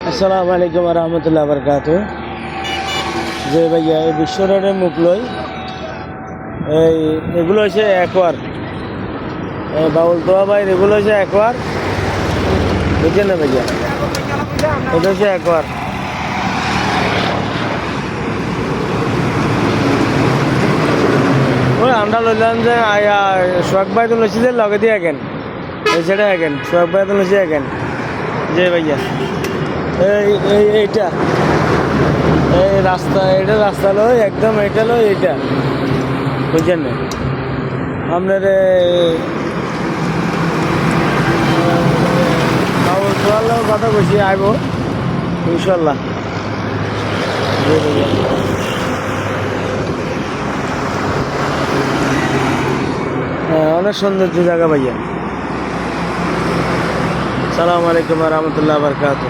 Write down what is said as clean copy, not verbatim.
আসসালামু আলাইকুম রহমতুল্লাহ বরকাত। যে ভাইয়া এই বিশ্ব রোডের মুখ লই এগুলো হচ্ছে একবার বাউল দোয়া ভাই, এগুলো হচ্ছে একবার, বুঝছেন না ভাইয়া? এটা হচ্ছে একবার। ওই আমরা লইলাম যে সোহাগ ভাই তো লইছি যে লগে দিয়ে একেন সেটা একেন সোহাগ ভাই তো লইছি একেন যে ভাইয়া এইটা এই রাস্তা, এটা রাস্তা লই একদম, এটা লই এইটা, বুঝছেন না? আপনার কথা বলছি আইব ইনশাল্লাহ। হ্যাঁ, অনেক সৌন্দর্য জায়গা ভাইয়া। সালাম আলাইকুম রহমতুল্লাহ বরকাত।